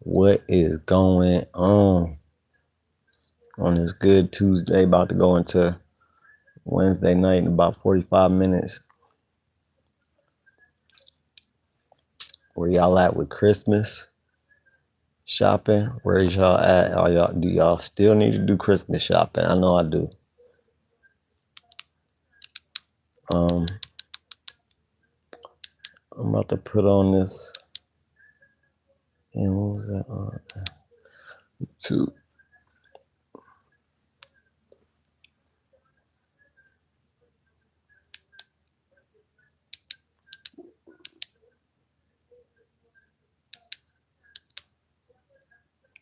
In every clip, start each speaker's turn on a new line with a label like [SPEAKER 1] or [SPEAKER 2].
[SPEAKER 1] What is going on this good Tuesday? About to go into Wednesday night in about 45 minutes. Where y'all at with Christmas shopping? Where is y'all at? Do y'all still need to do Christmas shopping? I know I do. I'm about to put on this. And what was that? Two.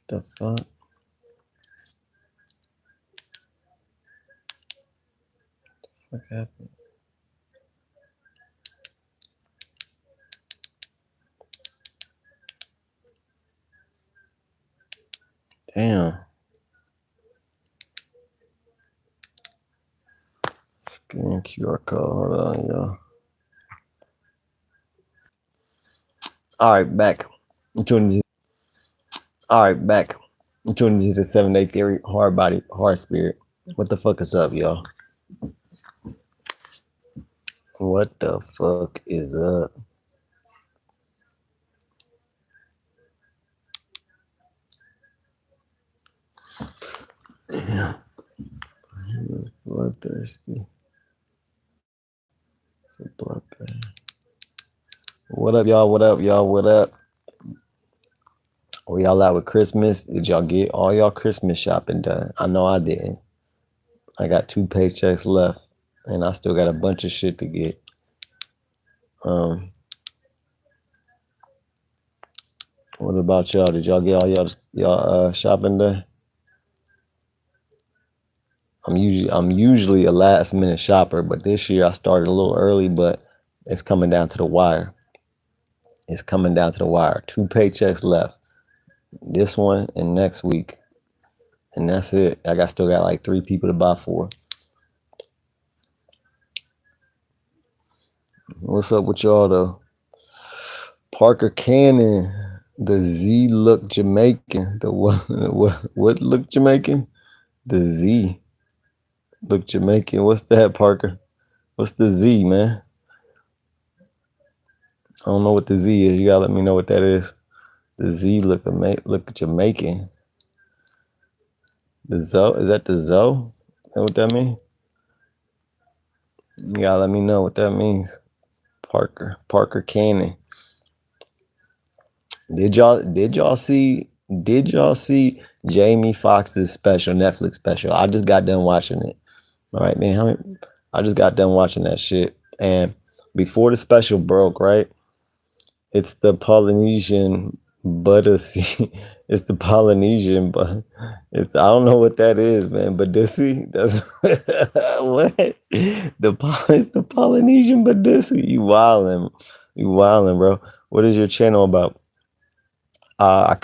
[SPEAKER 1] The fuck? What happened? Damn. Scan QR code. Hold on, y'all. All right, back. All right, back. I'm tuning into the 7-Day Theory, Hard Body, Hard Spirit. What the fuck is up, y'all? What the fuck is up? Yeah. Bloodthirsty. It's a bloodbath. What up, y'all? What up, y'all? What up? Were y'all out with Christmas? Did y'all get all y'all Christmas shopping done? I know I didn't. I got 2 paychecks left, and I still got a bunch of shit to get. What about y'all? Did y'all get all y'all shopping done? I'm usually a last minute shopper, but this year I started a little early, but it's coming down to the wire. It's coming down to the wire. 2 paychecks left. This one and next week. And that's it. Still got like 3 people to buy for. What's up with y'all though? Parker Cannon, the Z look Jamaican. The what look Jamaican? The Z look Jamaican. What's that, Parker? What's the Z, man? I don't know what the Z is. You gotta let me know what that is. The Z look Jamaican. The Zoe, is that the Zoe? Is that what that means? You gotta let me know what that means. Parker Cannon. Did y'all see Jamie Foxx's special, Netflix special? I just got done watching it. All right, man. I just got done watching that shit. And before the special broke, right? It's the Polynesian Buddhist. It's the Polynesian, but I don't know what that is, man. Buddhist? That's what? It's the Polynesian Buddhist. You wildin', bro. What is your channel about? I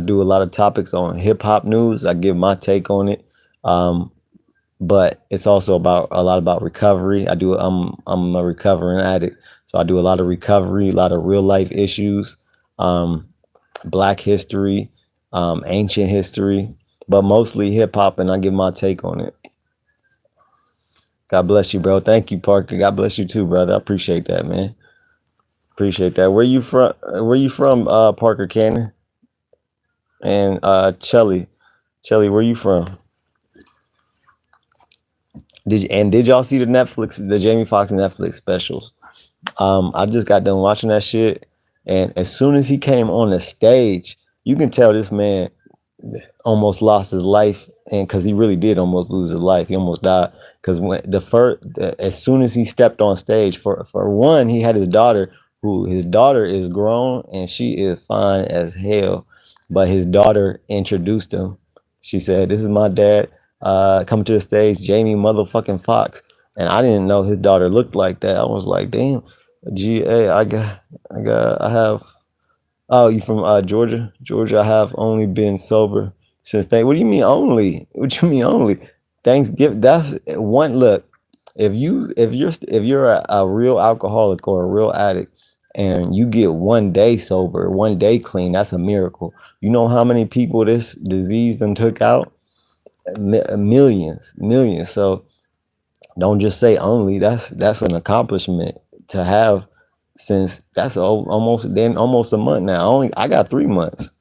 [SPEAKER 1] do a lot of topics on hip hop news. I give my take on it. But it's also a lot about recovery. I'm a recovering addict. So I do a lot of recovery, a lot of real life issues, Black history, ancient history, but mostly hip hop, and I give my take on it. God bless you, bro. Thank you, Parker. God bless you too, brother. I appreciate that, man. Appreciate that. Where you from, Parker Cannon? And Chelly, where you from? Did y'all see the Jamie Foxx Netflix specials? I just got done watching that shit, and as soon as he came on the stage, you can tell this man almost lost his life, and because he really did almost lose his life, he almost died. Because as soon as he stepped on stage, for one, he had his daughter, his daughter is grown and she is fine as hell, but his daughter introduced him. She said, "This is my dad, coming to the stage, Jamie motherfucking Foxx." And I didn't know his daughter looked like that. I was like, damn, GA, I have. Oh, you from Georgia? Georgia, I have only been sober since What do you mean only? What you mean only? Thanksgiving. That's one look. If you're a real alcoholic or a real addict, and you get 1 day sober, 1 day clean, that's a miracle. You know how many people this disease done took out? Millions, millions. So don't just say only. That's an accomplishment to have, since that's almost a month now. I got 3 months.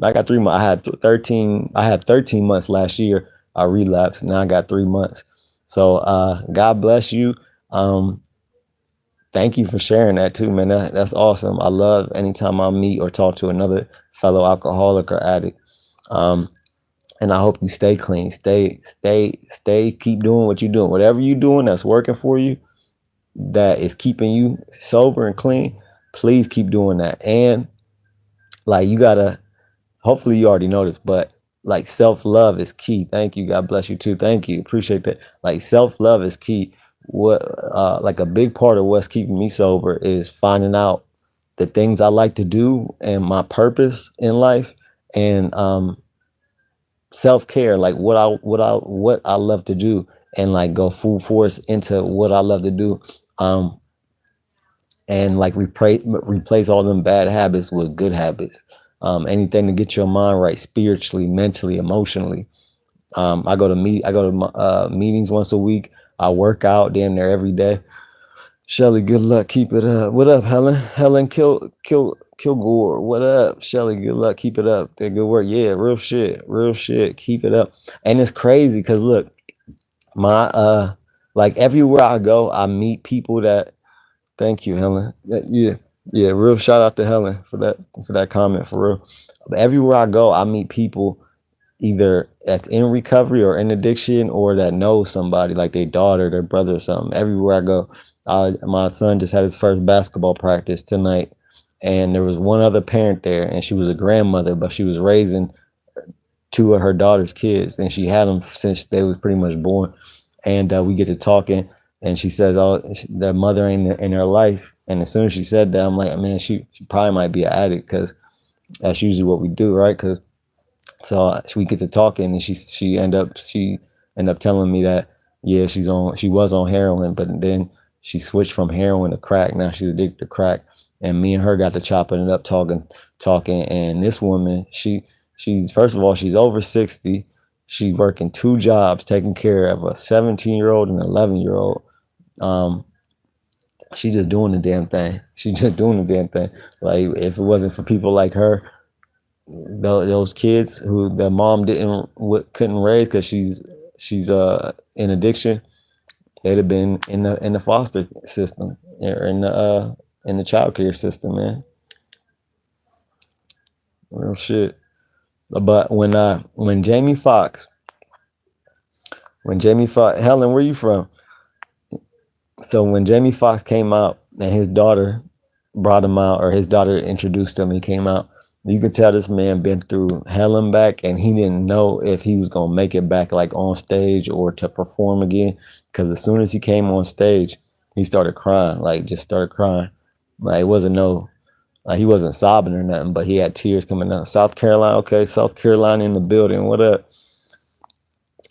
[SPEAKER 1] I got 3 months. I had 13. I had 13 months last year. I relapsed. Now I got 3 months. So God bless you. Um, Thank you for sharing that too, man. That's awesome. I love anytime I meet or talk to another fellow alcoholic or addict. Um, and I hope you stay clean. Stay. Keep doing what you're doing. Whatever you're doing that's working for you, that is keeping you sober and clean. Please keep doing that. And like you gotta, hopefully you already know this, but like self-love is key. Thank you. God bless you too. Thank you. Appreciate that. Like self-love is key. What like a big part of what's keeping me sober is finding out the things I like to do and my purpose in life, and self-care, like what I love to do, and like go full force into what I love to do. Um and like replace all them bad habits with good habits. Anything to get your mind right spiritually, mentally, emotionally. I go to meetings once a week. I work out damn near every day. Shelly, good luck. Keep it up. What up, Helen? Helen Kilgore. What up, Shelly? Good luck. Keep it up. That good work. Yeah, real shit. Real shit. Keep it up. And it's crazy because look, my like everywhere I go, I meet people that. Thank you, Helen. Yeah, yeah. Real shout out to Helen for that comment, for real. But everywhere I go, I meet people either that's in recovery or in addiction, or that knows somebody, like their daughter, their brother, or something. Everywhere I go, my son just had his first basketball practice tonight, and there was one other parent there, and she was a grandmother, but she was raising two of her daughter's kids, and she had them since they was pretty much born. And we get to talking, and she says, "Oh, their mother ain't in her life." And as soon as she said that, I'm like, "Man, she probably might be an addict," because that's usually what we do, right? Because we get to talking, and she end up telling me that, yeah, she was on heroin, but then she switched from heroin to crack. Now she's addicted to crack, and me and her got to chopping it up, talking. And this woman, she's first of all, she's over 60. She's working 2 jobs, taking care of a 17-year-old and an 11-year-old. Um, she just doing the damn thing. She just doing the damn thing. Like if it wasn't for people like her, those kids who the mom couldn't raise because she's in addiction, they'd have been in the foster system, or in the child care system, man. Real shit. But when Jamie Foxx, Helen, where you from? So when Jamie Foxx came out and his daughter brought him out, or his daughter introduced him, he came out. You can tell this man been through hell and back, and he didn't know if he was gonna make it back, like on stage or to perform again. Because as soon as he came on stage, he started crying, like just started crying. Like it wasn't no, like he wasn't sobbing or nothing, but he had tears coming out. South Carolina, okay, South Carolina in the building. What up?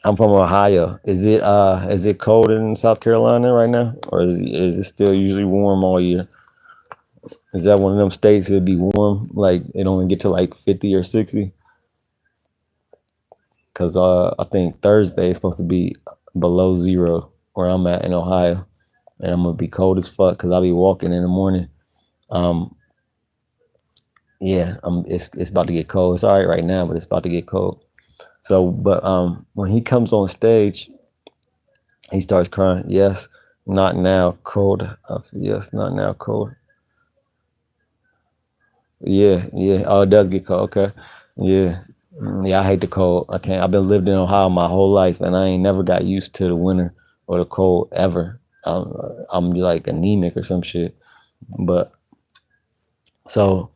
[SPEAKER 1] I'm from Ohio. Is it cold in South Carolina right now, or is it still usually warm all year? Is that one of them states that'd be warm, like it only get to like 50 or 60? Cause I think Thursday is supposed to be below zero where I'm at in Ohio, and I'm gonna be cold as fuck because I'll be walking in the morning. Um, yeah, it's about to get cold. It's all right now, but it's about to get cold. So, but when he comes on stage, he starts crying. Yes, not now, cold. Yes, not now, cold. Yeah, yeah. Oh, it does get cold. Okay. Yeah. Yeah, I hate the cold. I can't. I've been lived in Ohio my whole life, and I ain't never got used to the winter or the cold ever. I'm like anemic or some shit. But so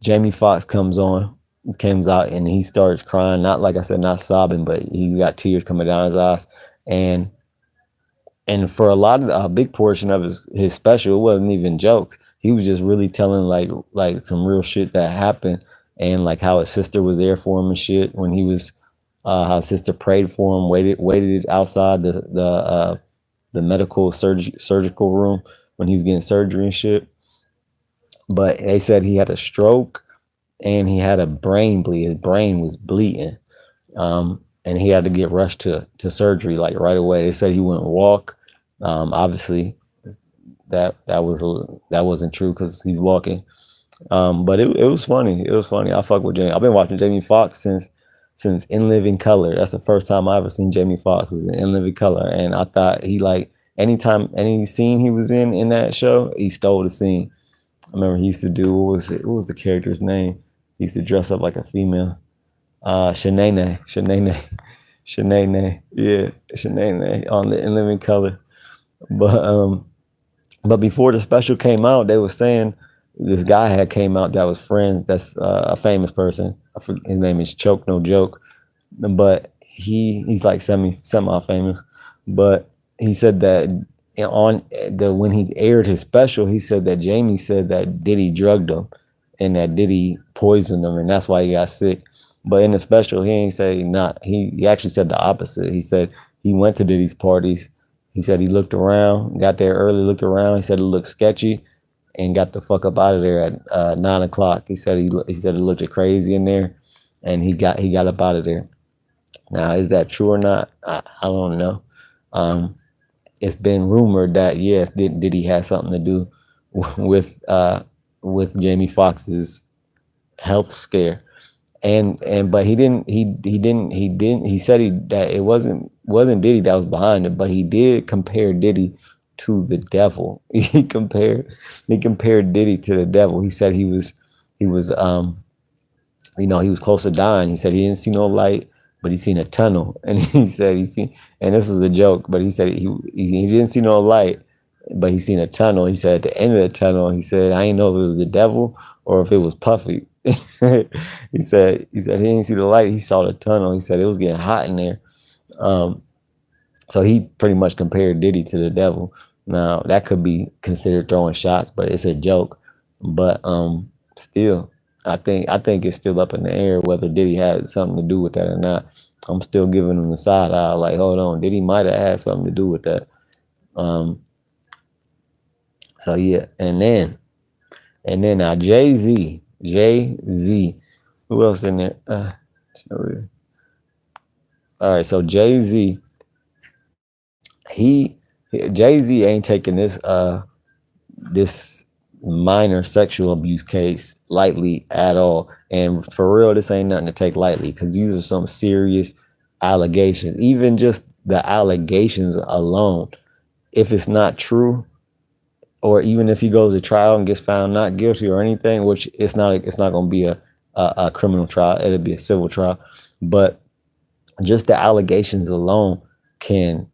[SPEAKER 1] Jamie Foxx comes out, and he starts crying. Not, like I said, not sobbing, but he got tears coming down his eyes. And for a big portion of his special, it wasn't even jokes. He was just really telling like some real shit that happened, and like how his sister was there for him and shit when he was, how his sister prayed for him, waited outside the medical surgical room when he was getting surgery and shit. but they said he had a stroke and he had a brain bleed. His brain was bleeding, and he had to get rushed to surgery like right away. They said he wouldn't walk. Obviously, that wasn't true because he's walking. But it was funny. It was funny. I fuck with Jamie. I've been watching Jamie Foxx since In Living Color. That's the first time I ever seen Jamie Foxx was in Living Color, and I thought he like anytime any scene he was in that show, he stole the scene. I remember he used to do what was the character's name? He used to dress up like a female. Shanae, yeah, Shanae on the In Living Color. But but before the special came out, they were saying this guy had came out that was friends. That's a famous person. His name is Choke No Joke, but he's like semi famous. But he said that on the when he aired his special, he said that Jamie said that Diddy drugged him and that Diddy poisoned him, and that's why he got sick. But in the special, he ain't say not. He actually said the opposite. He said he went to Diddy's parties. He said he looked around, got there early, looked around. He said it looked sketchy, and got the fuck up out of there at 9 o'clock. He said he said it looked crazy in there, and he got up out of there. Now, is that true or not? I don't know. It's been rumored that did he have something to do with Jamie Foxx's health scare, and but he said that it wasn't Diddy that was behind it, but he did compare Diddy to the devil. He compared Diddy to the devil. He said he was he was close to dying. He said he didn't see no light, but he seen a tunnel, and he said and this was a joke, but he said he didn't see no light, but he seen a tunnel. He said at the end of the tunnel, he said, I didn't know if it was the devil or if it was Puffy. he said he didn't see the light, he saw the tunnel. He said it was getting hot in there. So he pretty much compared Diddy to the devil. Now that could be considered throwing shots, but it's a joke. But still, I think it's still up in the air whether Diddy had something to do with that or not. I'm still giving him the side eye, like, hold on, Diddy might have had something to do with that. So yeah, and then now Jay-Z, who else in there? All right, so Jay-Z, Jay-Z ain't taking this minor sexual abuse case lightly at all. And for real, this ain't nothing to take lightly, because these are some serious allegations. Even just the allegations alone, if it's not true, or even if he goes to trial and gets found not guilty or anything, which it's not going to be a criminal trial, it'll be a civil trial. But just the allegations alone can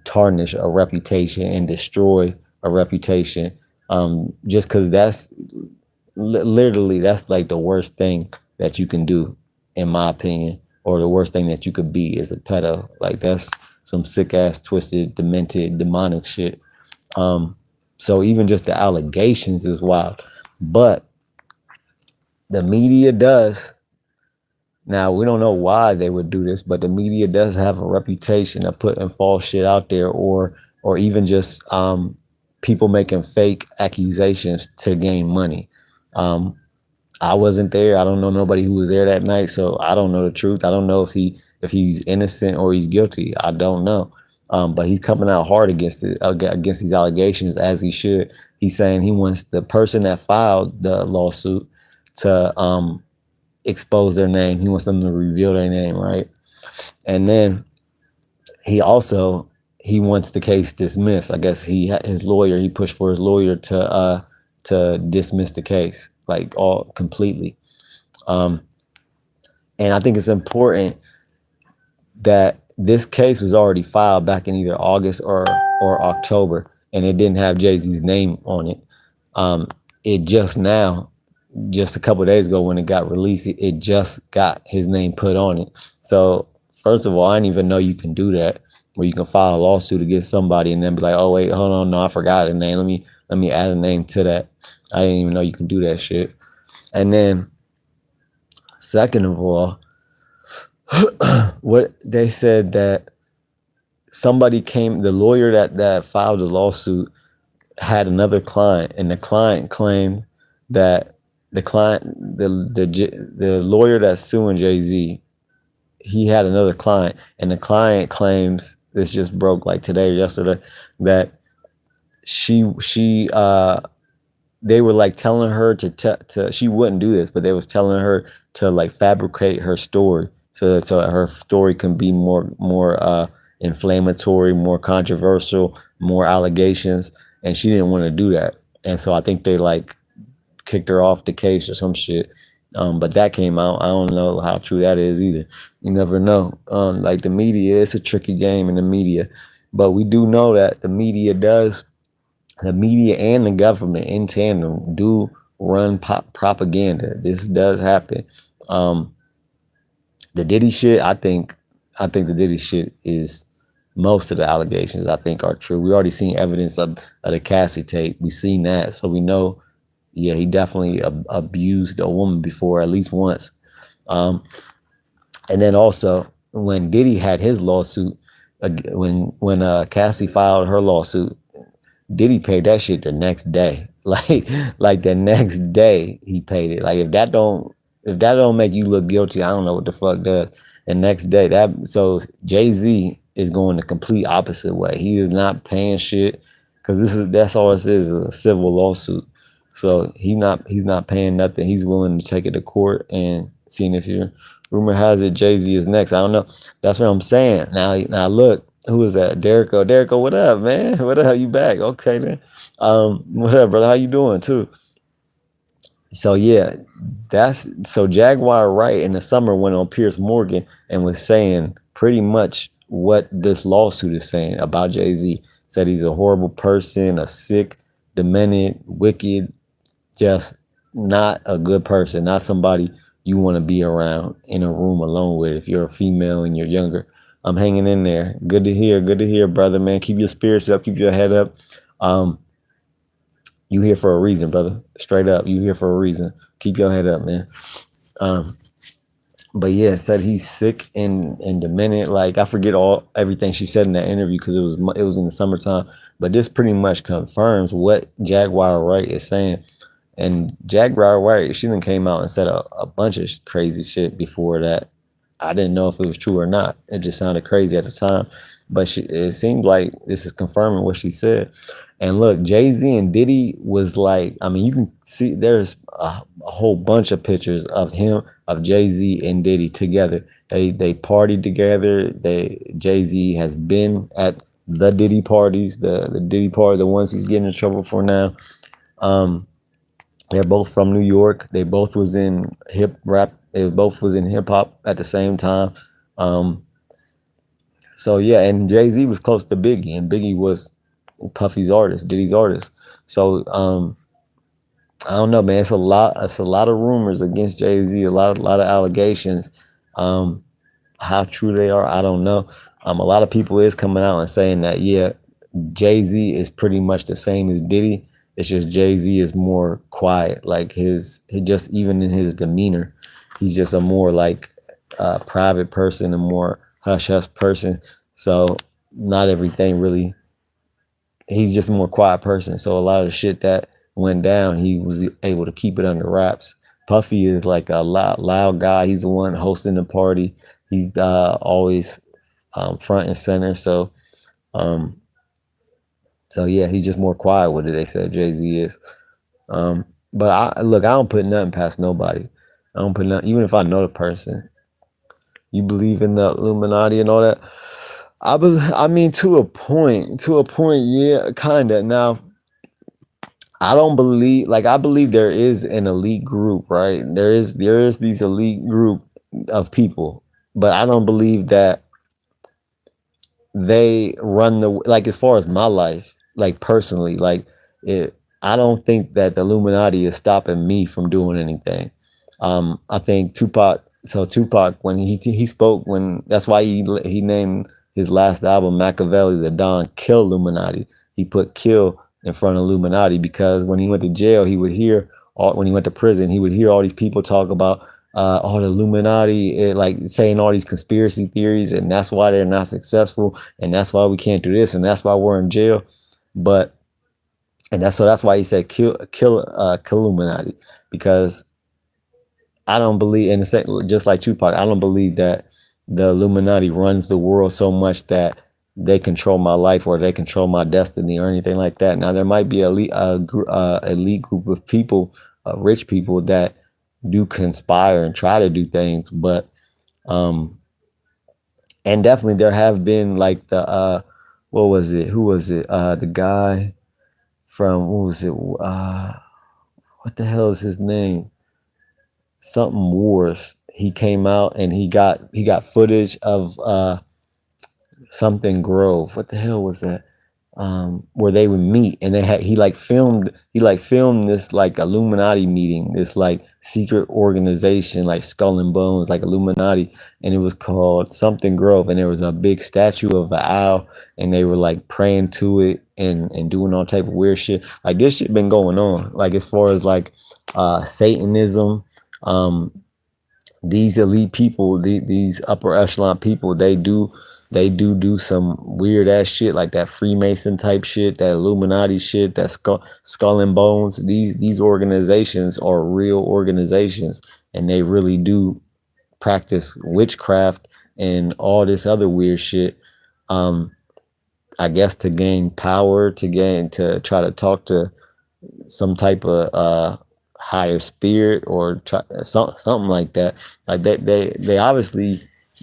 [SPEAKER 1] tarnish a reputation and destroy a reputation. Just because that's literally, that's like the worst thing that you can do, in my opinion, or the worst thing that you could be is a pedo. Like, that's some sick ass, twisted, demented, demonic shit. So even just the allegations is wild. But the media does. Now, we don't know why they would do this, but the media does have a reputation of putting false shit out there, or even just people making fake accusations to gain money. I wasn't there. I don't know nobody who was there that night, so I don't know the truth. I don't know if he's innocent or he's guilty. I don't know. But he's coming out hard against these allegations, as he should. He's saying he wants the person that filed the lawsuit to expose their name. He wants them to reveal their name, right? And then he wants the case dismissed. I guess he pushed for his lawyer to dismiss the case, like, all completely. And I think it's important that this case was already filed back in either August or October, and it didn't have Jay-Z's name on it. It just a couple of days ago when it got released, it just got his name put on it. So first of all, I didn't even know you can do that, where you can file a lawsuit against somebody and then be like, oh wait, hold on, no, I forgot the name. Let me add a name to that. I didn't even know you can do that shit. And then second of all, what they said that the lawyer that filed the lawsuit had another client, and the client claimed that the client, the lawyer that's suing Jay-Z, he had another client, and the client claims, this just broke like today or yesterday, that she they were like telling her to she wouldn't do this, but they was telling her to like fabricate her story so that her story can be more inflammatory, more controversial, more allegations, and she didn't want to do that. And so I think they like kicked her off the case or some shit. But that came out. I don't know how true that is either. You never know. Like the media, it's a tricky game in the media, but we do know that the media and the government in tandem do run propaganda. This does happen. Um, the Diddy shit, I think the Diddy shit is, most of the allegations I think are true. We already seen evidence of the Cassie tape. We seen that, so we know. Yeah, he definitely abused a woman before, at least once. Um, and then also when Diddy had his lawsuit, when Cassie filed her lawsuit, Diddy paid that shit the next day. Like the next day he paid it. Like if that don't make you look guilty, I don't know what the fuck does. The next day, Jay-Z is going the complete opposite way. He is not paying shit because that's all this is a civil lawsuit. So he's not paying nothing. He's willing to take it to court and seeing if your rumor has it Jay-Z is next. I don't know. That's what I'm saying. Now look, who is that? Derrico. Derrico, what up, man? What up? You back? Okay, then. What up, brother? How you doing too? So yeah, so Jaguar Wright in the summer went on Pierce Morgan and was saying pretty much what this lawsuit is saying about Jay-Z. Said he's a horrible person, a sick, demented, wicked, just not a good person, not somebody you want to be around in a room alone with if you're a female and you're younger. I'm hanging in there. Good to hear, brother, man. Keep your spirits up, keep your head up. Um, you here for a reason, brother. Straight up, you here for a reason. Keep your head up, man. Um, but yeah, said he's sick and demented. Like I forget everything she said in that interview because it was in the summertime. But this pretty much confirms what Jaguar Wright is saying. And Jaguar Wright, she done came out and said a bunch of crazy shit before that. I didn't know if it was true or not. It just sounded crazy at the time. But it seemed like this is confirming what she said. And look, Jay-Z and Diddy was like, I mean, you can see there's a whole bunch of pictures of Jay-Z and Diddy together. They partied together. Jay-Z has been at the Diddy parties, the Diddy party, the ones he's getting in trouble for now. They're both from New York. They both was in hip rap. They both was in hip hop at the same time. So yeah, and Jay-Z was close to Biggie, and Biggie was Puffy's artist, Diddy's artist. So I don't know, man. It's a lot. It's a lot of rumors against Jay-Z. A lot of allegations. How true they are, I don't know. A lot of people is coming out and saying that yeah, Jay-Z is pretty much the same as Diddy. It's just Jay-Z is more quiet. Like he just even in his demeanor, he's just a more like private person, a more hush hush person. So not everything really. He's just a more quiet person. So a lot of the shit that went down, he was able to keep it under wraps. Puffy is like a loud guy. He's the one hosting the party. He's always front and center. So yeah, he's just more quiet with it. They said Jay-Z is. But I don't put nothing past nobody. I don't put nothing, even if I know the person. You believe in the Illuminati and all that? I mean, to a point, yeah, kinda. Now, I don't believe, like, I believe there is an elite group, right? There is these elite group of people, but I don't believe that they run like, as far as my life, like personally, like I don't think that the Illuminati is stopping me from doing anything. I think Tupac, when he spoke, when that's why he named his last album Machiavelli the Don Kill Illuminati. He put kill in front of Illuminati because when he went to jail, when he went to prison, he would hear all these people talk about all the Illuminati, like saying all these conspiracy theories, and that's why they're not successful, and that's why we can't do this, and that's why we're in jail. But And that's why he said kill Illuminati, because I don't believe, and just like Tupac, I don't believe that the Illuminati runs the world so much that they control my life or they control my destiny or anything like that. Now there might be elite group of people, rich people that do conspire and try to do things, but um, and definitely there have been like the what was it? Who was it? The guy from what was it? What the hell is his name? Something Wars. He came out and he got footage of something Grove. What the hell was that? Where they would meet, and he like filmed this like Illuminati meeting, this like secret organization like Skull and Bones, like Illuminati, and it was called something Grove, and there was a big statue of an owl, and they were like praying to it and doing all type of weird shit. Like this shit been going on, like as far as like Satanism. um these elite people, these upper echelon people, they do some weird ass shit like that Freemason type shit, that Illuminati shit, that skull and bones. These organizations are real organizations, and they really do practice witchcraft and all this other weird shit. Um, I guess to gain power, to try to talk to some type of higher spirit or something like that. Like they obviously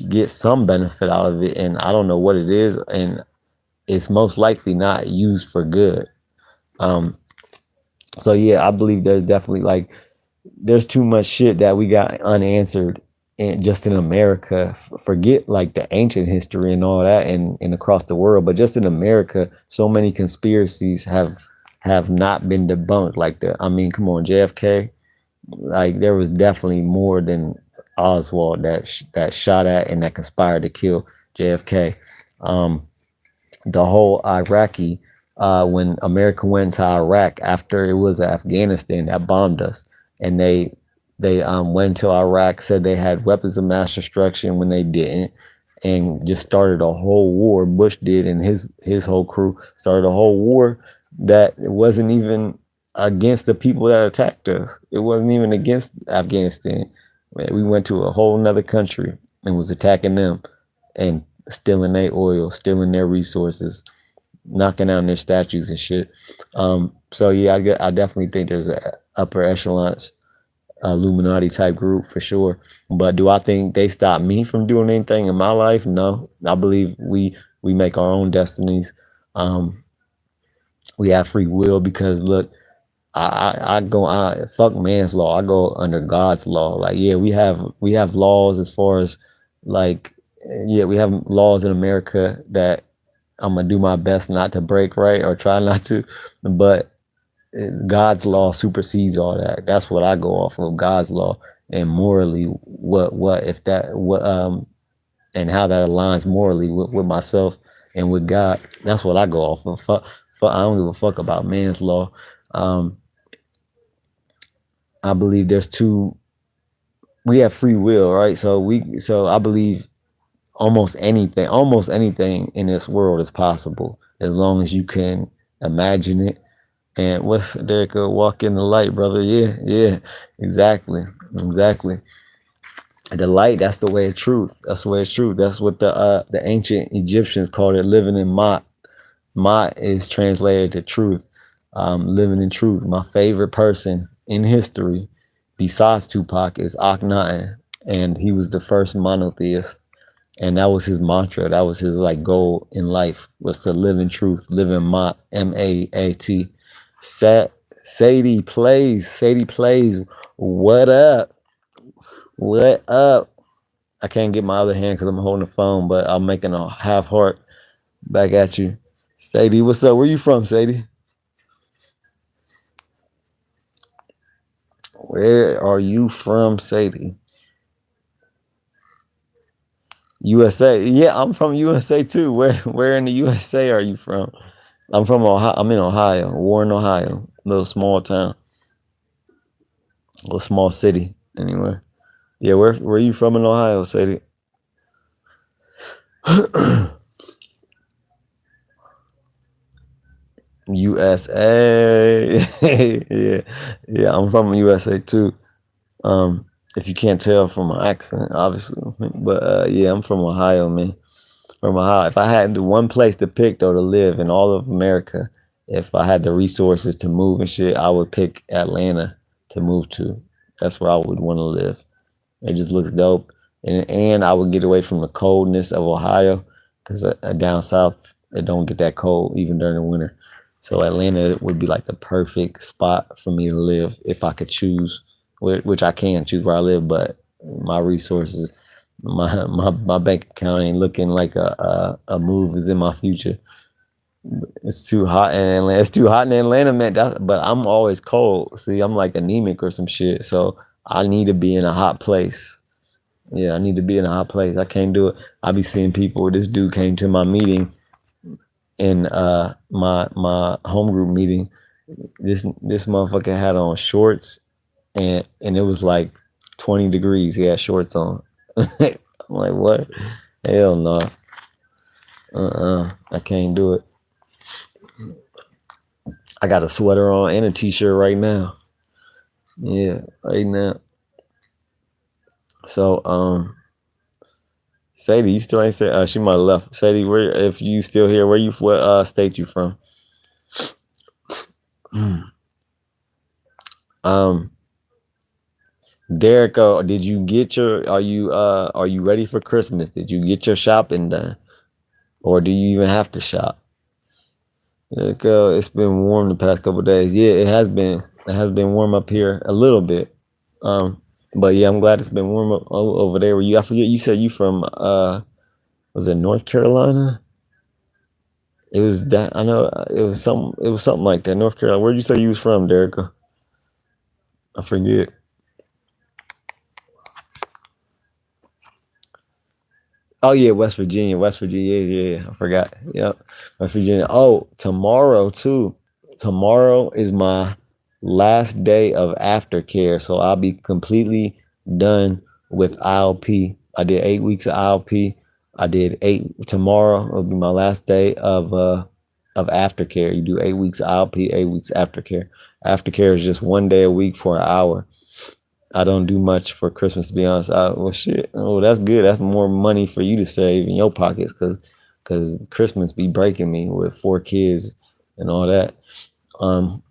[SPEAKER 1] get some benefit out of it, and I don't know what it is, and it's most likely not used for good. Um, so yeah, I believe there's definitely like there's too much shit that we got unanswered, and just in America. Forget like the ancient history and all that, and across the world, but just in America, so many conspiracies have not been debunked. Like I mean, come on, JFK. Like there was definitely more than Oswald that shot at and that conspired to kill JFK. Um, the whole Iraqi, when America went to Iraq after it was Afghanistan that bombed us, and they went to Iraq, said they had weapons of mass destruction when they didn't, and just started a whole war. Bush did, and his whole crew started a whole war that wasn't even against the people that attacked us. It wasn't even against Afghanistan. We went to a whole nother country and was attacking them and stealing their oil, stealing their resources, knocking down their statues and shit. So yeah, I definitely think there's a upper echelons Illuminati type group for sure. But do I think they stop me from doing anything in my life? No. I believe we make our own destinies. Um, we have free will because look, I fuck man's law. I go under God's law. Like yeah, we have laws as far as like yeah, we have laws in America that I'm gonna do my best not to break, right, or try not to. But God's law supersedes all that. That's what I go off of, God's law, and morally, what if that what and how that aligns morally with myself and with God. That's what I go off of. I don't give a fuck about man's law. Um, I believe there's two. We have free will, right? So I believe almost anything in this world is possible as long as you can imagine it. And what Derek walk in the light, brother? Yeah, yeah, exactly. The light, that's the way of truth. That's the way of truth. That's what the ancient Egyptians called it, living in Ma'at. Ma'at is translated to truth, living in truth. My favorite person in history, besides Tupac, is Akhenaten, and he was the first monotheist, and that was his mantra. That was his like goal in life, was to live in truth, live in Ma'at, Maat. Sadie plays. What up? What up? I can't get my other hand because I'm holding the phone, but I'm making a half heart back at you. Sadie, what's up? Where you from, Sadie? Where are you from, Sadie? USA. Yeah, I'm from USA too. Where in the USA are you from? I'm from Ohio. I'm in Ohio, Warren, Ohio. Little small town, little small city. Anyway. Yeah, where you from in Ohio, Sadie? USA. Yeah, yeah, I'm from USA too. If you can't tell from my accent, obviously, but yeah, I'm from Ohio, man. From Ohio. If I had one place to pick though to live in all of America, if I had the resources to move and shit, I would pick Atlanta to move to. That's where I would want to live. It just looks dope, and I would get away from the coldness of Ohio, because down south it don't get that cold even during the winter. So Atlanta would be like the perfect spot for me to live if I could choose, which I can choose where I live, but my resources, my bank account ain't looking like a move is in my future. It's too hot in Atlanta. It's too hot in Atlanta, man. But I'm always cold. See, I'm like anemic or some shit. So I need to be in a hot place. Yeah, I need to be in a hot place. I can't do it. I be seeing people. This dude came to my meeting in my home group meeting. This motherfucker had on shorts, and it was like 20 degrees. He had shorts on. I'm like, what? Hell no. I can't do it. I got a sweater on and a t-shirt right now. Yeah, right now. So, Sadie, you still ain't said. She might have left. Sadie, where? If you still here, where you? What state you from? um, Derek, did you get your? Are you ready for Christmas? Did you get your shopping done, or do you even have to shop? Derek, it's been warm the past couple of days. Yeah, it has been. It has been warm up here a little bit. But yeah, I'm glad it's been warm up over there. Where you? I forget. You said you from was it North Carolina? It was that I know it was some. It was something like that. North Carolina. Where'd you say you was from, Derek? I forget. Oh yeah, West Virginia. West Virginia. Yeah, I forgot. Yep, West Virginia. Oh, tomorrow too. Tomorrow is my last day of aftercare, so I'll be completely done with ILP. I did 8 weeks of ILP. I did eight. Tomorrow will be my last day of aftercare. You do 8 weeks of ILP, 8 weeks aftercare. Aftercare is just one day a week for an hour. I don't do much for Christmas, to be honest. Well, shit. Oh, that's good. That's more money for you to save in your pockets, because Christmas be breaking me with 4 kids and all that. Um,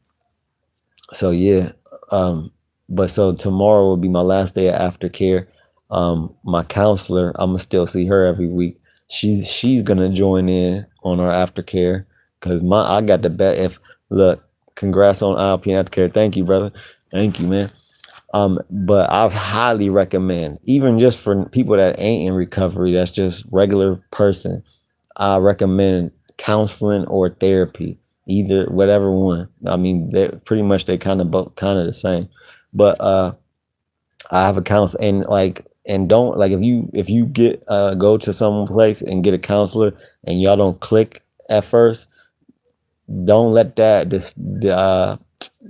[SPEAKER 1] so yeah. But so tomorrow will be my last day of aftercare. My counselor, I'm gonna still see her every week. She's gonna join in on our aftercare, because I got the bet. If look, congrats on ILP and aftercare. Thank you, brother. Thank you, man. But I highly recommend, even just for people that ain't in recovery, that's just regular person, I recommend counseling or therapy, either whatever one. I mean, they pretty much they kind of both kind of the same. But I have a counselor, and don't like if you get go to some place and get a counselor and y'all don't click at first, don't let that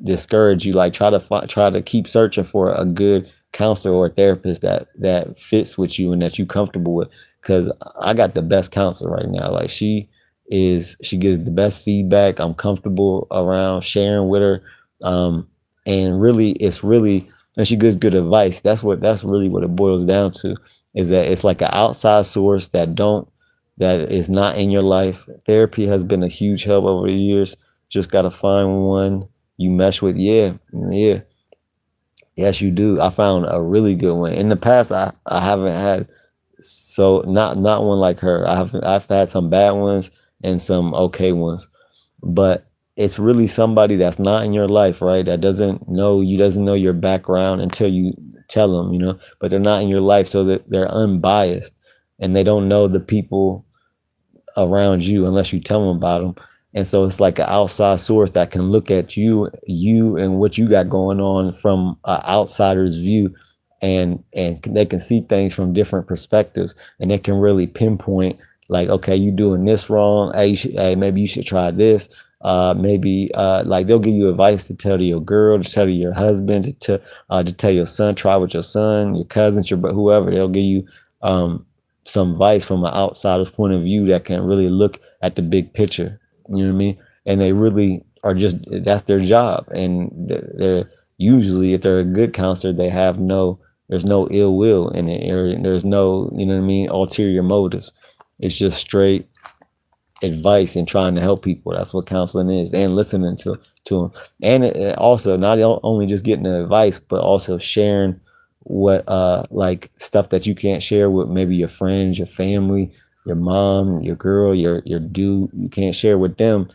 [SPEAKER 1] discourage you. Like try to keep searching for a good counselor or a therapist that fits with you and that you comfortable with. Because I got the best counselor right now. Like she gives the best feedback. I'm comfortable around sharing with her, and really and she gives good advice. That's really what it boils down to, is that it's like an outside source that is not in your life. Therapy has been a huge help over the years. Just gotta find one you mesh with. Yeah, yeah. Yes, you do. I found a really good one. In the past, I haven't had, so not one like her. I've had some bad ones and some okay ones, but it's really somebody that's not in your life, right? That doesn't know your background until you tell them, but they're not in your life, so that they're unbiased, and they don't know the people around you unless you tell them about them. And so it's like an outside source that can look at you and what you got going on from an outsider's view, and they can see things from different perspectives, and they can really pinpoint, like, okay, you doing this wrong. Hey, maybe you should try this. Maybe like they'll give you advice to tell to your girl, to tell to your husband, to tell your son, try with your son, your cousins, whoever. They'll give you some advice from an outsider's point of view that can really look at the big picture. You know what I mean? and they really are just, that's their job. And they're usually, if they're a good counselor, they have there's no ill will in it, or there's no, you know what I mean, ulterior motives. It's just straight advice and trying to help people. That's what counseling is, and listening to them, and it also not only just getting the advice, but also sharing what like stuff that you can't share with maybe your friends, your family, your mom, your girl, your dude. You can't share with them.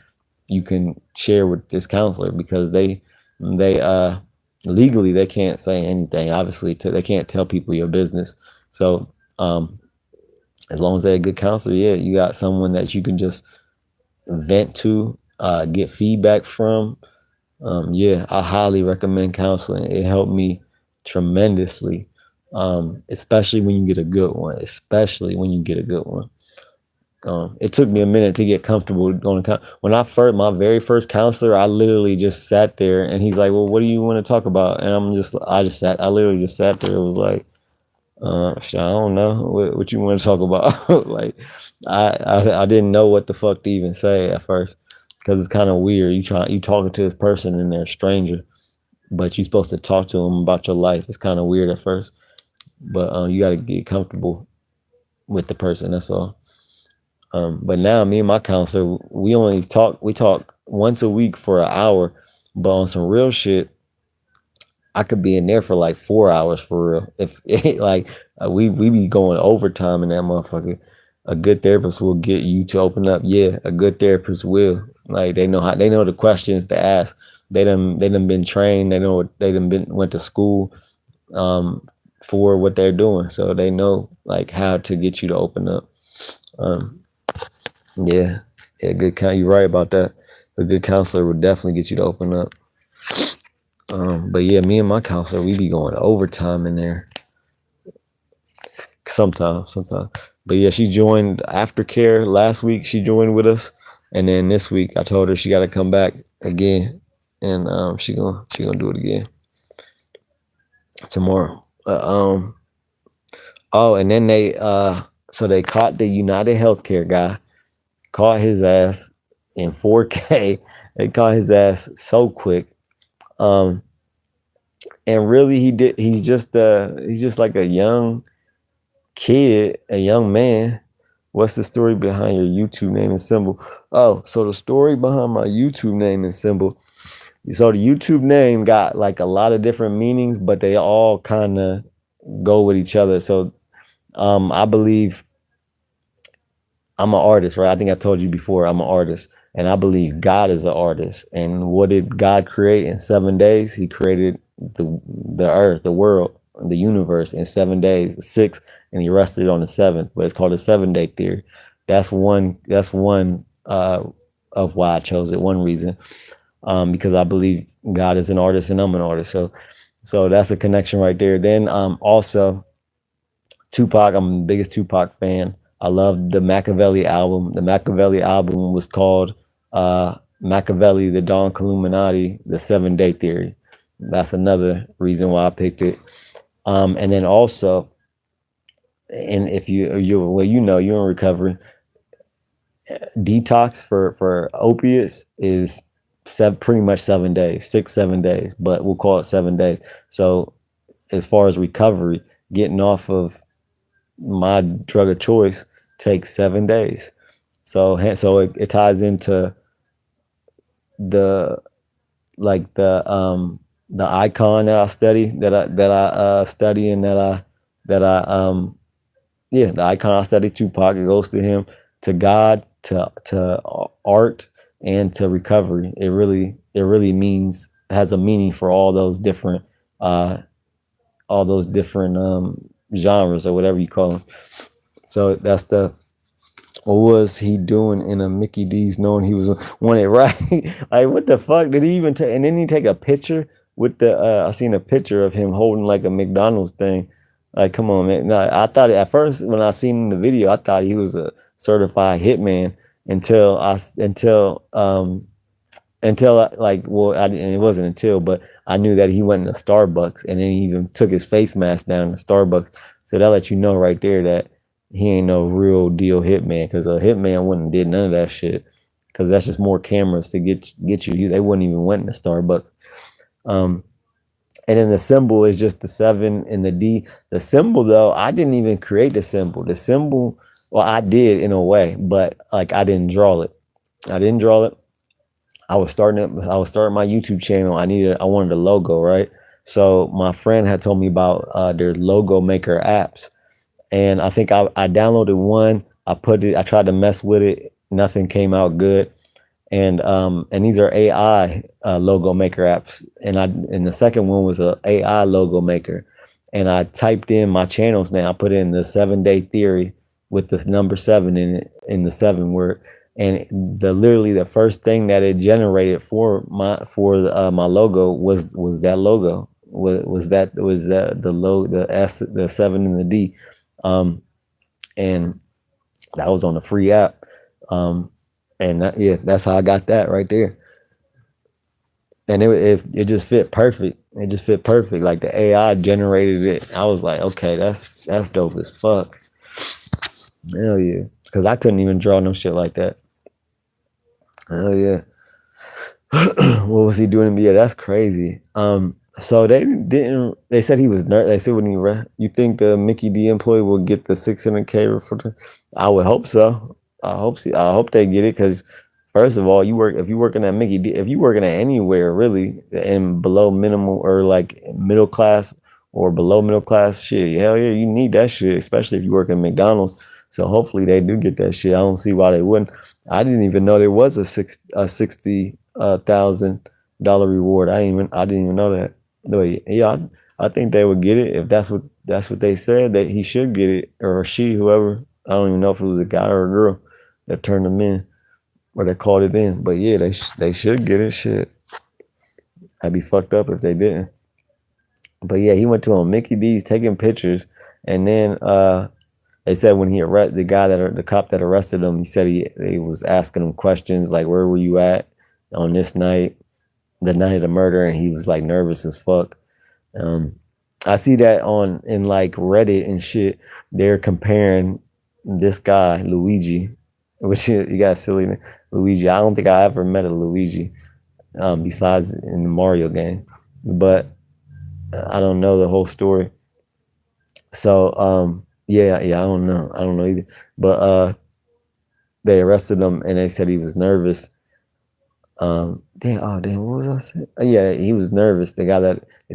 [SPEAKER 1] You can share with this counselor, because they legally they can't say anything. Obviously, they can't tell people your business. So as long as they're a good counselor, yeah, you got someone that you can just vent to, get feedback from. Yeah, I highly recommend counseling. It helped me tremendously, especially when you get a good one. Especially when you get a good one. It took me a minute to get comfortable going to when my very first counselor. I literally just sat there, and he's like, "Well, what do you want to talk about?" And I literally just sat there. It was like, I don't know what you want to talk about. Like, I didn't know what the fuck to even say at first, because it's kind of weird. You talking to this person and they're a stranger, but you're supposed to talk to them about your life. It's kind of weird at first, but you got to get comfortable with the person. That's all. But now me and my counselor, we talk once a week for an hour, but on some real shit, I could be in there for like 4 hours for real. If like we be going overtime in that motherfucker. A good therapist will get you to open up. Yeah, a good therapist will. Like, they know the questions to ask. They done been trained. They know went to school for what they're doing. So they know like how to get you to open up. Um, yeah, you're right about that. A good counselor would definitely get you to open up. But yeah, me and my counselor, we be going overtime in there. Sometimes. But yeah, she joined aftercare last week. She joined with us, and then this week I told her she got to come back again, and she gonna do it again tomorrow. Oh, and then they caught the United Healthcare guy, caught his ass in 4K. They caught his ass so quick. And really, he's just like a young kid, a young man. What's the story behind your YouTube name and symbol? Oh, so the story behind my YouTube name and symbol. So the YouTube name got like a lot of different meanings, but they all kind of go with each other. So I believe I'm an artist, right? I think I told you before, I'm an artist, and I believe God is an artist. And what did God create in 7 days? He created the earth, the world, the universe in 7 days, six, and he rested on the seventh. But it's called the 7-day theory. That's one of why I chose it. One reason, because I believe God is an artist and I'm an artist. So that's a connection right there. Then also Tupac. I'm the biggest Tupac fan. I love the Machiavelli album. The Machiavelli album was called Machiavelli, the Don Illuminati, the 7-day theory. That's another reason why I picked it. And then also, and if you're in recovery, detox for opiates is pretty much 7 days, 6-7 days, but we'll call it 7 days. So as far as recovery, getting off of my drug of choice takes 7 days. So it ties into the icon that I study, the icon I study, Tupac. It goes to him, to God, to art, and to recovery. It really has a meaning for all those different genres, or whatever you call them. So that's what was he doing in a Mickey D's knowing he was wanted, right? Like, what the fuck did he even take? And then he take a picture with I seen a picture of him holding like a McDonald's thing. Like, come on, man. No, I thought at first when I seen the video, I thought he was a certified hitman until it wasn't until, but I knew that he went to Starbucks, and then he even took his face mask down to Starbucks. So that lets you know right there that he ain't no real deal hitman, because a hitman wouldn't have did none of that shit. because that's just more cameras to get you. They wouldn't even went in the Starbucks. Um, and then the symbol is just the 7 and the D. The symbol though, I didn't even create the symbol. The symbol, well, I did in a way, but like I didn't draw it. I didn't draw it. I was starting my YouTube channel. I wanted a logo, right? So my friend had told me about their logo maker apps. And I think I downloaded one. I tried to mess with it. Nothing came out good. And these are AI logo maker apps. And the second one was a AI logo maker. And I typed in my channel's name. I put in the 7-day theory with the number 7 in it, in the 7 word. And literally the first thing that it generated for my logo was that logo. Was the logo, the S, the 7 and the D. And that was on a free app. Yeah, that's how I got that right there. And it just fit perfect. It just fit perfect. Like the AI generated it. I was like, okay, that's dope as fuck. Hell yeah. Because I couldn't even draw no shit like that. Hell yeah. What was he doing to me? Yeah, that's crazy. So they said he was nervous. They said you think the Mickey D employee will get the 600K for I would hope so. I hope they get it, because first of all, if you working at Mickey D, if you working at anywhere really and below minimal or like middle class or below middle class shit, hell yeah, you need that shit, especially if you work at McDonald's. So hopefully they do get that shit. I don't see why they wouldn't. I didn't even know there was a $60,000 reward. I didn't even know that. No, yeah, I think they would get it if that's what they said, that he should get it, or she, whoever. I don't even know if it was a guy or a girl that turned them in, or they called it in. But yeah, they should get it. Shit, I'd be fucked up if they didn't. But yeah, he went to him, Mickey D's, taking pictures, and then they said when he arrested the cop that arrested him, he said he was asking him questions like, where were you at on this night, the night of the murder, and he was like nervous as fuck. I see that in like Reddit and shit, they're comparing this guy Luigi, which you got silly name, Luigi. I don't think I ever met a Luigi besides in the Mario game, but I don't know the whole story. So yeah, I don't know either. But they arrested him and they said he was nervous. Damn, what was I saying? Yeah, he was nervous. The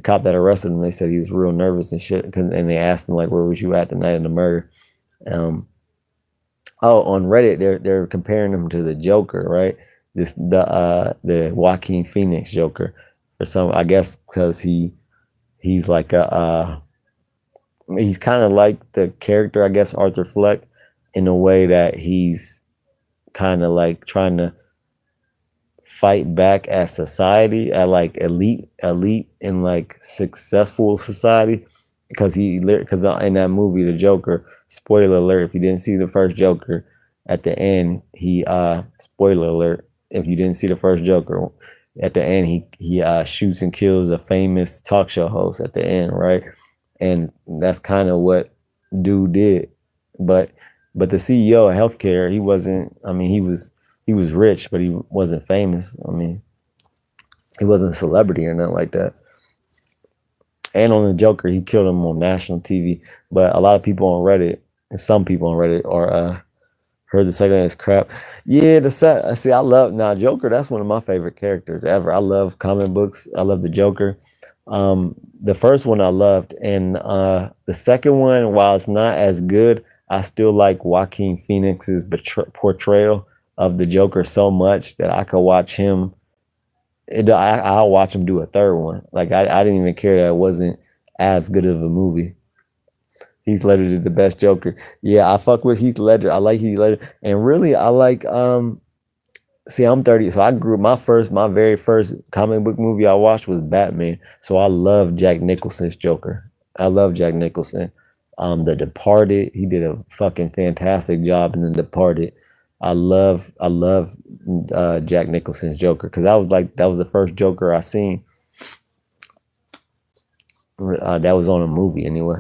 [SPEAKER 1] cop that arrested him, they said he was real nervous and shit. And they asked him like, where was you at the night of the murder? On Reddit, they're comparing him to the Joker, right? The Joaquin Phoenix Joker, for some, I guess, because he's like he's kind of like the character, I guess, Arthur Fleck, in a way that he's kind of like trying to fight back at society, at like elite and like successful society, because in that movie The Joker, spoiler alert if you didn't see the first Joker, at the end he spoiler alert if you didn't see the first Joker, at the end he shoots and kills a famous talk show host at the end, right? And that's kind of what dude did. But the CEO of healthcare, he wasn't, I mean, he was rich, but he wasn't famous. I mean, he wasn't a celebrity or nothing like that. And on the Joker, he killed him on national TV. But a lot of people on Reddit, and some people on Reddit, are heard the second is crap. Yeah, I love Joker. That's one of my favorite characters ever. I love comic books. I love the Joker. The first one I loved, and the second one, while it's not as good, I still like Joaquin Phoenix's portrayal of the Joker so much that I could watch him. I'll watch him do a third one. Like I didn't even care that it wasn't as good of a movie. Heath Ledger did the best Joker. Yeah, I fuck with Heath Ledger. I like Heath Ledger, and really I like. See, I'm 30, so I grew up. My very first comic book movie I watched was Batman. So I love Jack Nicholson's Joker. I love Jack Nicholson. The Departed, he did a fucking fantastic job in The Departed. I love Jack Nicholson's Joker, because that was the first Joker I seen. That was on a movie anyway.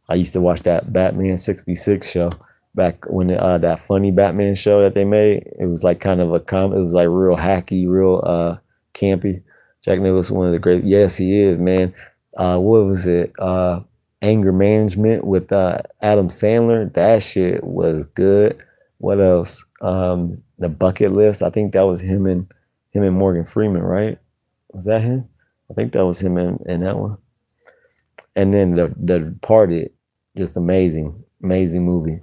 [SPEAKER 1] I used to watch that Batman '66 show back when that funny Batman show that they made. It was like kind of it was like real hacky, real campy. Jack Nicholson, one of the great. Yes, he is, man. What was it? Anger Management with Adam Sandler. That shit was good. What else? The Bucket List. I think that was him and Morgan Freeman, right? Was that him? I think that was him in that one. And then the Departed, just amazing, amazing movie.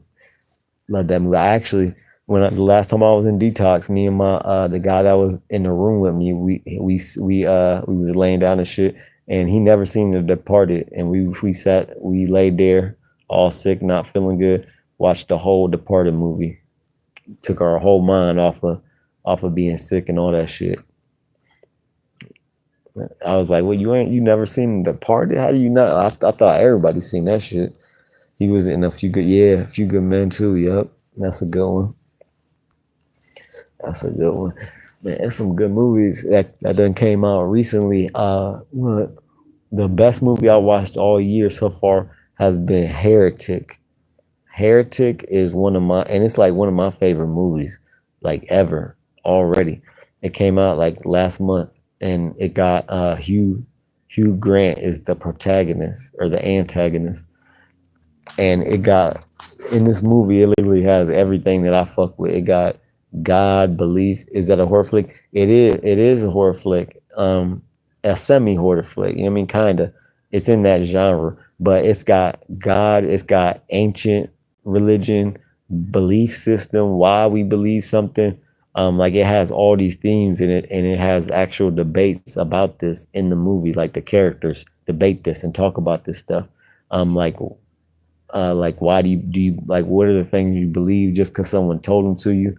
[SPEAKER 1] Love that movie. I actually, the last time I was in detox, me and my the guy that was in the room with me, we was laying down and shit, and he never seen The Departed, and we laid there all sick, not feeling good, watched the whole Departed movie, took our whole mind off of being sick and all that shit. I was like, well, you never seen The Departed? How do you not? I thought everybody seen that shit. He was in a few good men too. Yep, that's a good one. That's a good one. Man, there's some good movies that done came out recently. What the best movie I watched all year so far has been Heretic. Heretic is it's like one of my favorite movies, like ever already. It came out like last month, and it got Hugh Grant is the protagonist or the antagonist. And it got in this movie, it literally has everything that I fuck with. It got God, belief. Is that a horror flick? It is a horror flick. A semi-horror flick. You know what I mean? Kinda. It's in that genre. But it's got God, it's got ancient religion, belief system, why we believe something. Like it has all these themes in it, and it has actual debates about this in the movie. Like the characters debate this and talk about this stuff. Like why do you like, what are the things you believe just because someone told them to you,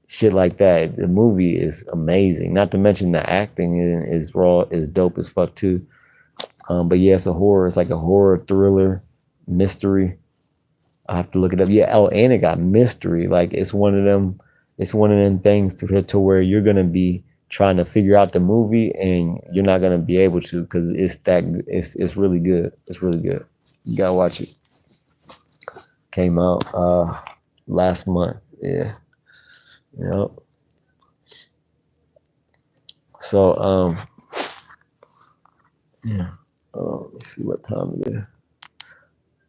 [SPEAKER 1] shit like that. The movie is amazing, not to mention the acting is dope as fuck too. But yeah, it's like a horror thriller mystery. I have to look it up. Yeah, oh, and it got mystery. Like it's one of them things to where you're gonna be trying to figure out the movie and you're not gonna be able to, because it's really good. It's really good. You gotta watch it. Came out last month. Yeah. Yep. So yeah. Let me see what time it is.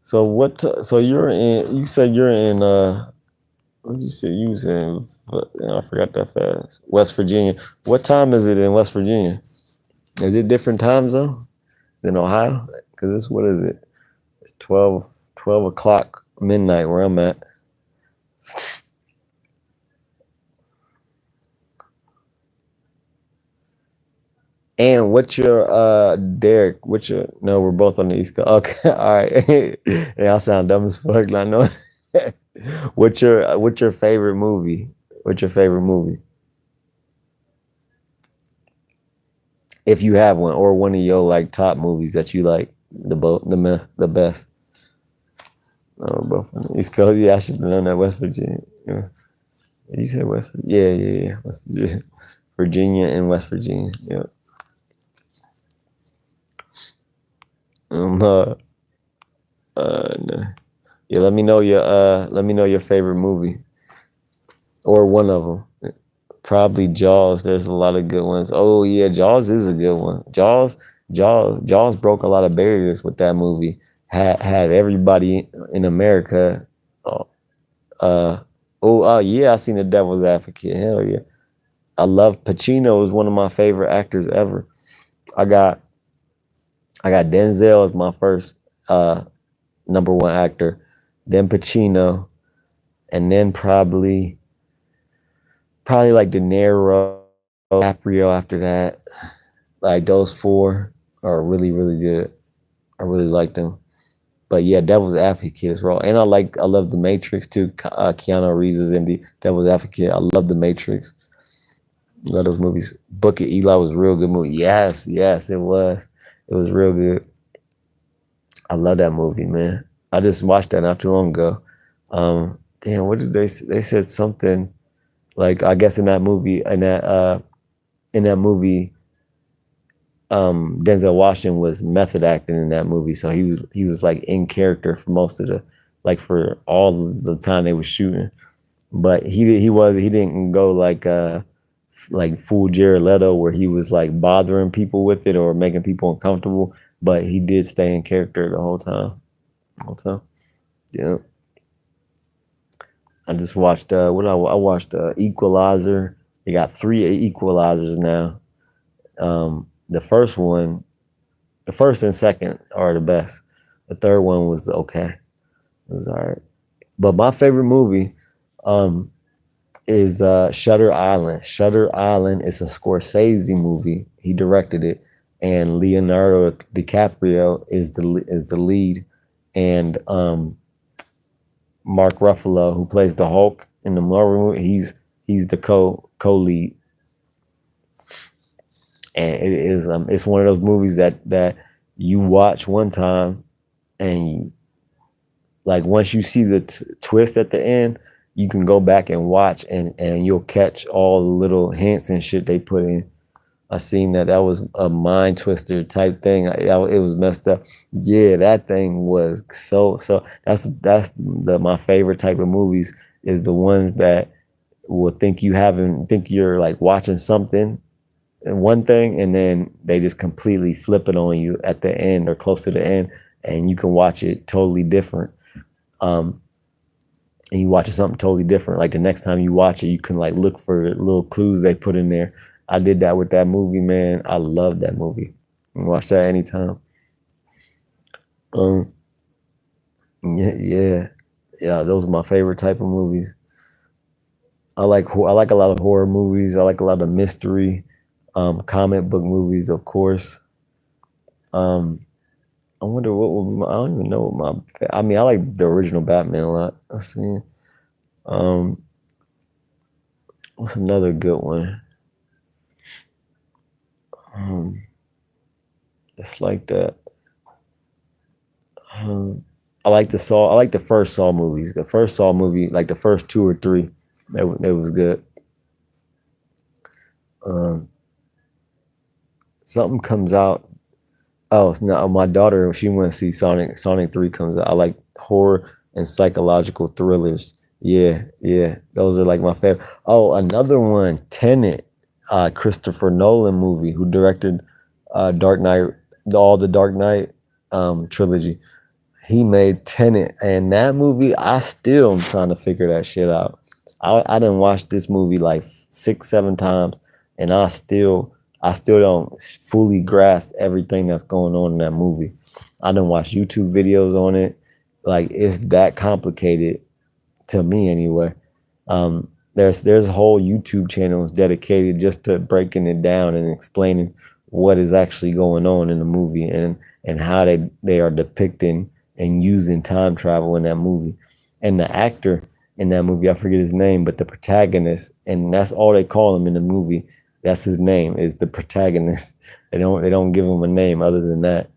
[SPEAKER 1] So so you said you're in what did you say you was in? I forgot that fast. West Virginia. What time is it in West Virginia? Is it different time zone than Ohio? Because what is it? It's 12 o'clock midnight where I'm at. And what's your Derek? No, we're both on the East Coast. Okay, all right. Yeah, I sound dumb as fuck not knowing. What's your favorite movie? What's your favorite movie? If you have one, or one of your like top movies that you like the best. Oh, both on the East Coast. Yeah, I should have known that. West Virginia. Yeah. You said West Virginia. Yeah. West Virginia. Virginia and West Virginia. Yeah. No. Yeah, let me know your favorite movie, or one of them. Probably Jaws. There's a lot of good ones. Oh yeah, Jaws is a good one. Jaws broke a lot of barriers with that movie. Had everybody in America. Yeah, I seen The Devil's Advocate. Hell yeah, I love Pacino. Is one of my favorite actors ever. I got Denzel as my first number one actor, then Pacino, and then probably like De Niro, DiCaprio after that. Like those four are really, really good. I really like them. But yeah, Devil's Advocate is raw. And I love The Matrix too. Keanu Reeves is in the Devil's Advocate. I love The Matrix. Love those movies. Book of Eli was a real good movie. Yes, it was. It was real good. I love that movie, man. I just watched that not too long ago. Damn, what did they said something like, I guess in that movie, Denzel Washington was method acting in that movie, so he was like in character for most of like for all the time they were shooting. But he didn't go like full Jared Leto where he was like bothering people with it or making people uncomfortable. But he did stay in character the whole time. Also, yeah. I just watched I watched Equalizer. They got three Equalizers now. The first one, the first and second are the best. The third one was okay. It was all right. But my favorite movie um, is Shutter Island. Shutter Island is a Scorsese movie. He directed it, and Leonardo DiCaprio is the lead, and Mark Ruffalo, who plays the Hulk in the Marvel movie, he's the co-lead, and it is it's one of those movies that you watch one time, and you, like once you see the twist at the end, you can go back and watch, and you'll catch all the little hints and shit they put in. I seen that was a mind twister type thing. It was messed up. Yeah, that thing was so. That's my favorite type of movies is the ones that will think you're like watching something and one thing, and then they just completely flip it on you at the end or close to the end, and you can watch it totally different. Um, and you watch something totally different. Like the next time you watch it, you can like look for little clues they put in there. I did that with that movie, man. I love that movie. You can watch that anytime. Um, yeah. Those are my favorite type of movies. I like a lot of horror movies. I like a lot of mystery, comic book movies, of course. Um, I wonder what would I don't even know what I mean, I like the original Batman a lot. I see. Um, what's another good one? It's like that. Um, I like the first Saw movies. The first Saw movie, like the first two or three, that was good. Um, something comes out. Oh no, my daughter, she went to see Sonic. Sonic 3 comes out. I like horror and psychological thrillers. Yeah. Those are like my favorite. Oh, another one, Tenet, Christopher Nolan movie, who directed Dark Knight, all the Dark Knight trilogy. He made Tenet, and that movie, I still am trying to figure that shit out. I done watched this movie like 6, 7 times, and I still don't fully grasp everything that's going on in that movie. I done watched YouTube videos on it. Like it's that complicated to me anyway. There's whole YouTube channels dedicated just to breaking it down and explaining what is actually going on in the movie and how they are depicting and using time travel in that movie. And the actor in that movie, I forget his name, but the protagonist, and that's all they call him in the movie. That's his name, is the protagonist. They don't give him a name other than that.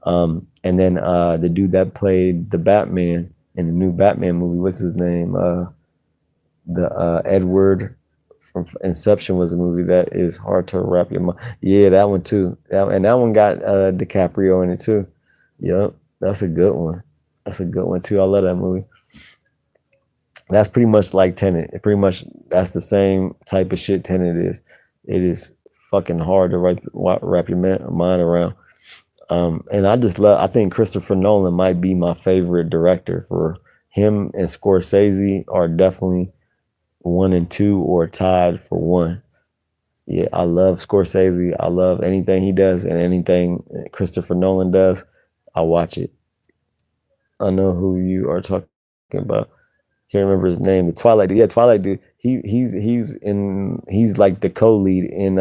[SPEAKER 1] And then the dude that played the Batman in the new Batman movie, what's his name? The Edward from Inception was a movie that is hard to wrap your mind. Yeah, that one too. And that one got DiCaprio in it too. Yep, that's a good one. That's a good one too. I love that movie. That's pretty much like Tenet. Pretty much that's the same type of shit Tenet is. It is fucking hard to wrap your mind around. And I think Christopher Nolan might be my favorite director. For him and Scorsese are definitely 1 and 2 or tied for 1. Yeah, I love Scorsese. I love anything he does, and anything Christopher Nolan does, I watch it. I know who you are talking about. Can't remember his name. The Twilight Dude. Yeah, Twilight Dude. He's like the co-lead in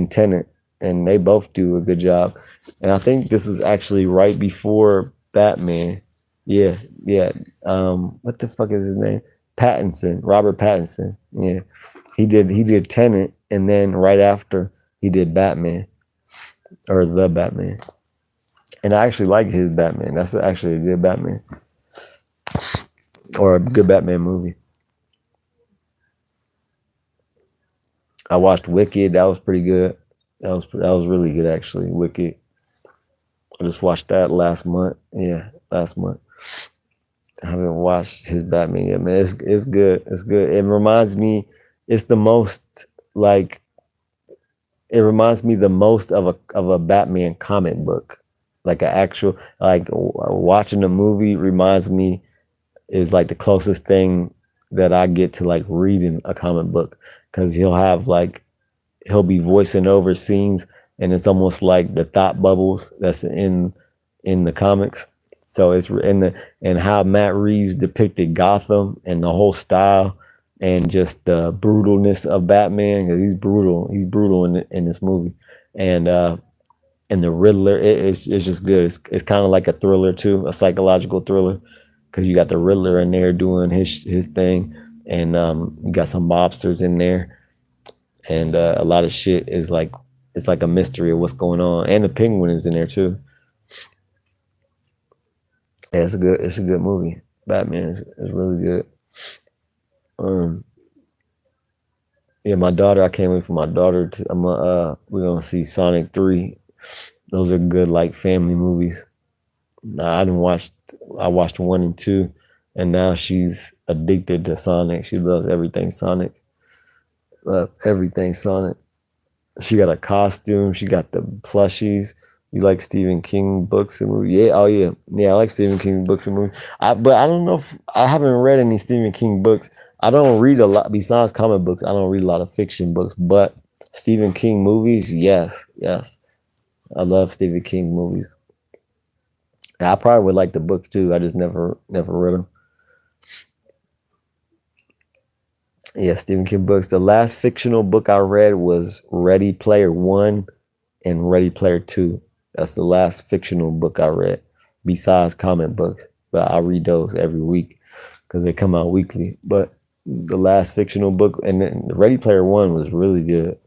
[SPEAKER 1] Tenet, and they both do a good job. And I think this was actually right before Batman. Yeah. What the fuck is his name? Pattinson, Robert Pattinson. Yeah, he did Tenet, and then right after he did Batman, or the Batman. And I actually like his Batman. That's actually a good Batman, or a good Batman movie. I watched Wicked. That was pretty good. That was really good actually. Wicked. I just watched that last month. Yeah, last month. I haven't watched his Batman yet, man. It's good. It's good. It reminds me. It's the most like. It reminds me the most of a Batman comic book, like an actual like watching a movie reminds me is like the closest thing that I get to like reading a comic book because he'll be voicing over scenes and it's almost like the thought bubbles that's in the comics. So it's in the and how Matt Reeves depicted Gotham and the whole style and just the brutalness of Batman because he's brutal in this movie and the Riddler it's just good. It's kind of like a thriller too, a psychological thriller because you got the Riddler in there doing his thing and you got some mobsters in there and a lot of shit is like it's like a mystery of what's going on, and the Penguin is in there too. Yeah, it's a good movie. Batman is really good. Um, yeah, my daughter. I can't wait for my daughter. We're gonna see Sonic 3. Those are good like family movies. I didn't watch. I watched 1 and 2, and now she's addicted to Sonic. She loves everything Sonic. Love everything Sonic. She got a costume. She got the plushies. You like Stephen King books and movies? Yeah. Oh yeah. Yeah. I like Stephen King books and movies. But I don't know if I haven't read any Stephen King books. I don't read a lot besides comic books. I don't read a lot of fiction books. But Stephen King movies, yes, yes. I love Stephen King movies. I probably would like the books too. I just never read them. Yeah, Stephen King books. The last fictional book I read was Ready Player One and Ready Player Two. That's the last fictional book I read, besides comic books. But I read those every week because they come out weekly. But the last fictional book and then Ready Player One was really good.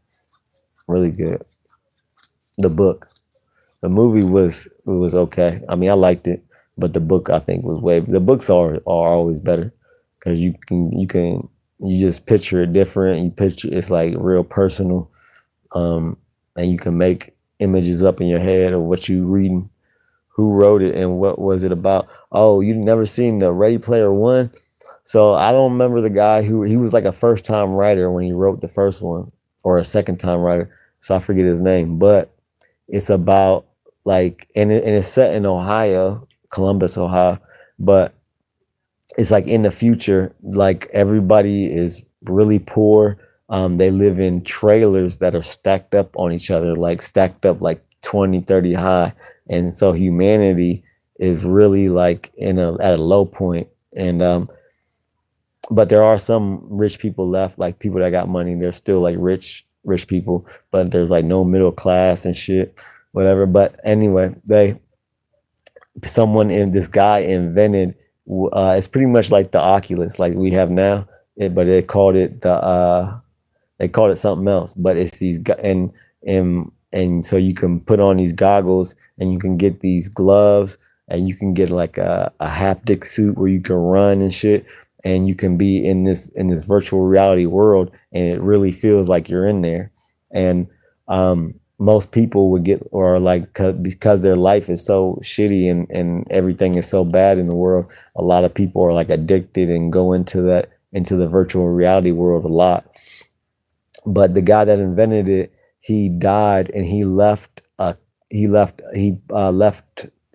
[SPEAKER 1] The book, the movie was okay. I mean, I liked it, but the book I think was way. The books are always better because you just picture it different. You picture it's like real personal, and you can make images up in your head of what you reading, who wrote it, and what was it about. Oh, you've never seen the Ready Player One? So I don't remember the guy who he was like a first time writer when he wrote the first one, or a second time writer. So I forget his name, but it's about like and it's set in Ohio, Columbus, Ohio, but it's like in the future, like everybody is really poor. They live in trailers that are stacked up on each other, like stacked up like 20, 30 high. And so humanity is really like at a low point. And but there are some rich people left, like people that got money. They're still like rich people, but there's like no middle class and shit, whatever. But anyway, someone in this guy invented it's pretty much like the Oculus like we have now, but they called it something else, but it's and so you can put on these goggles and you can get these gloves and you can get like a haptic suit where you can run and shit and you can be in this virtual reality world and it really feels like you're in there. And most people would get or like because their life is so shitty and everything is so bad in the world, a lot of people are like addicted and go into the virtual reality world a lot. But the guy that invented it, he died and he left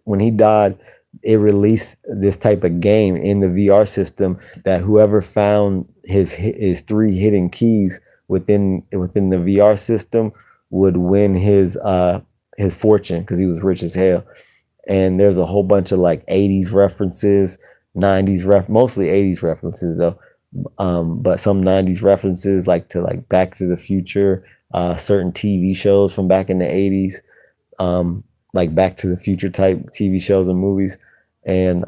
[SPEAKER 1] when he died. It released this type of game in the VR system that whoever found his 3 hidden keys within the VR system would win his fortune because he was rich as hell. And there's a whole bunch of like 80s references, 90s mostly 80s references though. But some 90s references like to like Back to the Future, certain TV shows from back in the 80s, like Back to the Future type TV shows and movies. And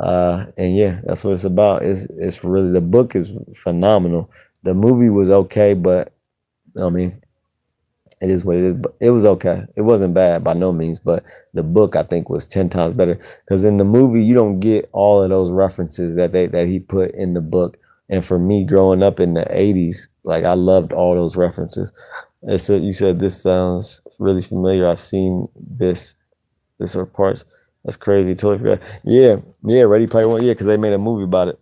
[SPEAKER 1] yeah, that's what it's about. It's really, the book is phenomenal. The movie was okay, but I mean, it is what it is. But it was okay. It wasn't bad by no means, but the book I think was 10 times better because in the movie you don't get all of those references that he put in the book. And for me, growing up in the 80s, like I loved all those references. You said this sounds really familiar. I've seen this or parts. That's crazy. Totally forgot. Yeah, yeah. Ready Player One. Yeah, because they made a movie about it.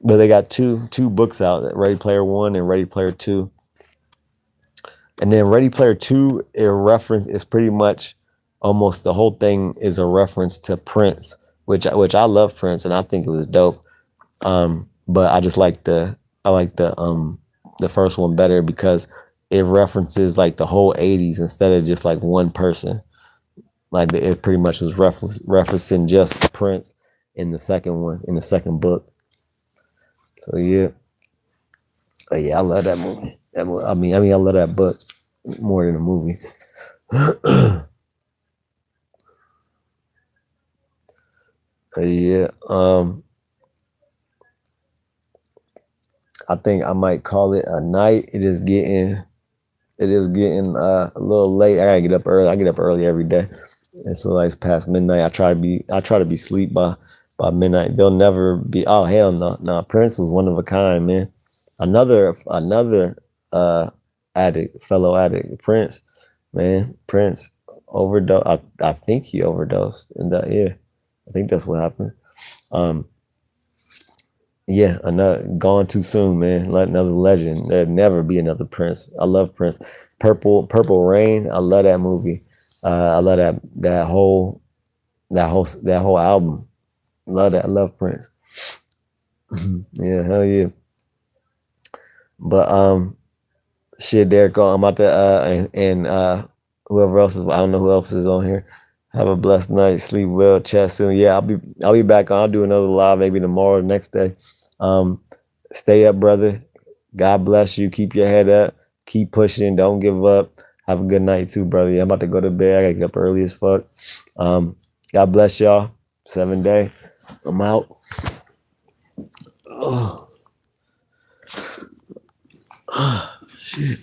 [SPEAKER 1] But they got two books out: Ready Player One and Ready Player Two. And then Ready Player Two, a reference is pretty much almost the whole thing is a reference to Prince, which I love Prince and I think it was dope. But I just like the first one better because it references like the whole '80s instead of just like one person. Like it pretty much was referencing just Prince in the second one, in the second book. So yeah, yeah, I love that movie. I love that book more than the movie. Yeah, I think I might call it a night. It is getting a little late. I gotta get up early. I get up early every day. And so like it's past midnight. I try to be asleep by midnight. They'll never be oh hell no. No, Prince was one of a kind, man. Another addict, fellow addict, Prince, man. Prince overdose. I think he overdosed in that year. I think that's what happened. Um yeah, another gone too soon, man. Like another legend. There'd never be another Prince. I love Prince. Purple Rain. I love that movie. I love that whole album. Love that. I love Prince. Yeah, hell yeah. But shit, Derek, I'm about to and whoever else is I don't know who else is on here. Have a blessed night. Sleep well. Chat soon. Yeah, I'll be back on. I'll do another live maybe tomorrow, or next day. Um, Stay up, brother. God bless you. Keep your head up. Keep pushing. Don't give up. Have a good night too, brother. Yeah, I'm about to go to bed. I gotta get up early as fuck. God bless y'all. 7 day. I'm out. Oh, shit.